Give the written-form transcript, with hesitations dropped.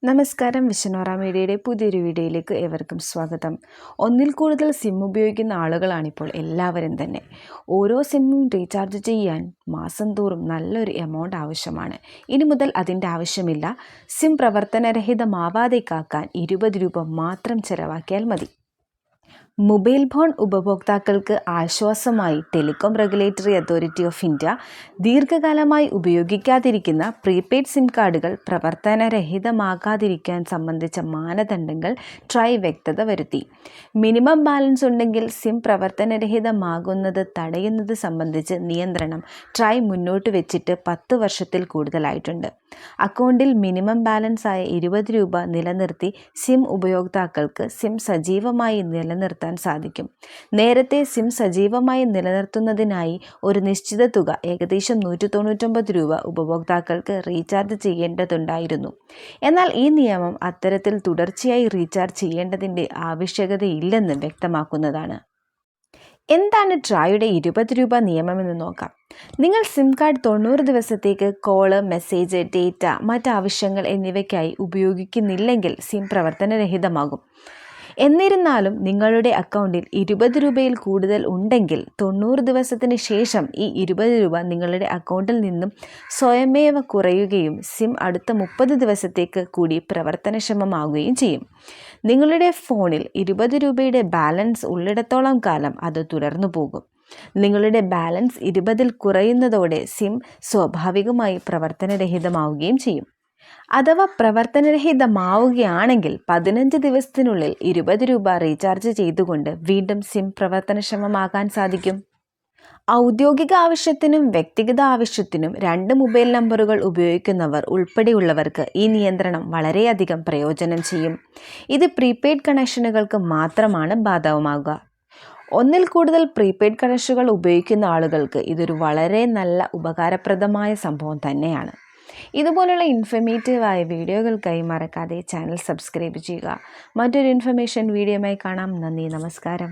നമസ്കാരം. വിശ്വനോറ മീഡിയയുടെ പുതിയൊരു വീഡിയോയിലേക്ക് ഏവർക്കും സ്വാഗതം. ഒന്നിൽ കൂടുതൽ സിം ഉപയോഗിക്കുന്ന ആളുകളാണിപ്പോൾ എല്ലാവരും തന്നെ. ഓരോ സിമ്മും റീചാർജ് ചെയ്യാൻ മാസം തോറും നല്ലൊരു എമൗണ്ട് ആവശ്യമാണ്. ഇനി മുതൽ അതിൻ്റെ ആവശ്യമില്ല. സിം പ്രവർത്തനരഹിതമാവാതെ കാക്കാൻ 20 രൂപ മാത്രം ചെലവാക്കിയാൽ മതി. മൊബൈൽ ഫോൺ ഉപഭോക്താക്കൾക്ക് ആശ്വാസമായി telecom regulatory authority of India ദീർഘകാലമായി ഉപയോഗിക്കാതിരിക്കുന്ന പ്രീപെയ്ഡ് സിം കാർഡുകൾ പ്രവർത്തനരഹിതമാകാതിരിക്കാൻ സംബന്ധിച്ച മാനദണ്ഡങ്ങൾ ട്രായ് വ്യക്തത വരുത്തി. മിനിമം ബാലൻസ് ഉണ്ടെങ്കിൽ സിം പ്രവർത്തനരഹിതമാകുന്നത് തടയുന്നത് സംബന്ധിച്ച് നിയന്ത്രണം ട്രായ് മുന്നോട്ട് വെച്ചിട്ട് 10 വർഷത്തിൽ കൂടുതലായിട്ടുണ്ട്. അക്കൗണ്ടിൽ മിനിമം ബാലൻസ് ആയ 20 രൂപ നിലനിർത്തി സിം ഉപയോക്താക്കൾക്ക് സിം സജീവമായി നിലനിർത്താൻ സാധിക്കും. നേരത്തെ സിം സജീവമായി നിലനിർത്തുന്നതിനായി ഒരു നിശ്ചിത തുക ഏകദേശം 199 രൂപ ഉപഭോക്താക്കൾക്ക് റീചാർജ് ചെയ്യേണ്ടതുണ്ടായിരുന്നു. എന്നാൽ ഈ നിയമം അത്തരത്തിൽ തുടർച്ചയായി റീചാർജ് ചെയ്യേണ്ടതിൻ്റെ ആവശ്യകതയില്ലെന്ന് വ്യക്തമാക്കുന്നതാണ്. എന്താണ് ട്രായുടെ 20 രൂപ നിയമമെന്ന് നോക്കാം. നിങ്ങൾ സിം കാർഡ് 90 ദിവസത്തേക്ക് കോള്, മെസ്സേജ്, ഡേറ്റ, മറ്റാവശ്യങ്ങൾ എന്നിവയ്ക്കായി ഉപയോഗിക്കുന്നില്ലെങ്കിൽ സിം പ്രവർത്തനരഹിതമാകും. എന്നിരുന്നാലും നിങ്ങളുടെ അക്കൗണ്ടിൽ 20 രൂപയിൽ കൂടുതൽ ഉണ്ടെങ്കിൽ 90 ദിവസത്തിന് ശേഷം ഈ 20 രൂപ നിങ്ങളുടെ അക്കൗണ്ടിൽ നിന്നും സ്വയമേവ കുറയുകയും സിം അടുത്ത 30 ദിവസത്തേക്ക് കൂടി പ്രവർത്തനക്ഷമമാവുകയും ചെയ്യും. നിങ്ങളുടെ ഫോണിൽ 20 രൂപയുടെ ബാലൻസ് ഉള്ളിടത്തോളം കാലം അത് തുടർന്നു പോകും. നിങ്ങളുടെ ബാലൻസ് 20-ൽ കുറയുന്നതോടെ സിം സ്വാഭാവികമായി പ്രവർത്തനരഹിതമാവുകയും ചെയ്യും. അഥവാ പ്രവർത്തനരഹിതമാവുകയാണെങ്കിൽ 15 ദിവസത്തിനുള്ളിൽ 20 രൂപ റീചാർജ് ചെയ്തുകൊണ്ട് വീണ്ടും സിം പ്രവർത്തനക്ഷമമാക്കാൻ സാധിക്കും. ഔദ്യോഗിക ആവശ്യത്തിനും വ്യക്തിഗത ആവശ്യത്തിനും 2 മൊബൈൽ നമ്പറുകൾ ഉപയോഗിക്കുന്നവർ ഉൾപ്പെടെയുള്ളവർക്ക് ഈ നിയന്ത്രണം വളരെയധികം പ്രയോജനം ചെയ്യും. ഇത് പ്രീപെയ്ഡ് കണക്ഷനുകൾക്ക് മാത്രമാണ് ബാധകമാകുക. ഒന്നിൽ കൂടുതൽ പ്രീപെയ്ഡ് കണക്ഷനുകൾ ഉപയോഗിക്കുന്ന ആളുകൾക്ക് ഇതൊരു വളരെ നല്ല ഉപകാരപ്രദമായ സംഭവം തന്നെയാണ്. ഇതുപോലുള്ള ഇൻഫർമേറ്റീവായ വീഡിയോകൾക്കായി മറക്കാതെ ചാനൽ സബ്സ്ക്രൈബ് ചെയ്യുക. മറ്റൊരു ഇൻഫർമേഷൻ വീഡിയോയുമായി കാണാം. നന്ദി, നമസ്കാരം.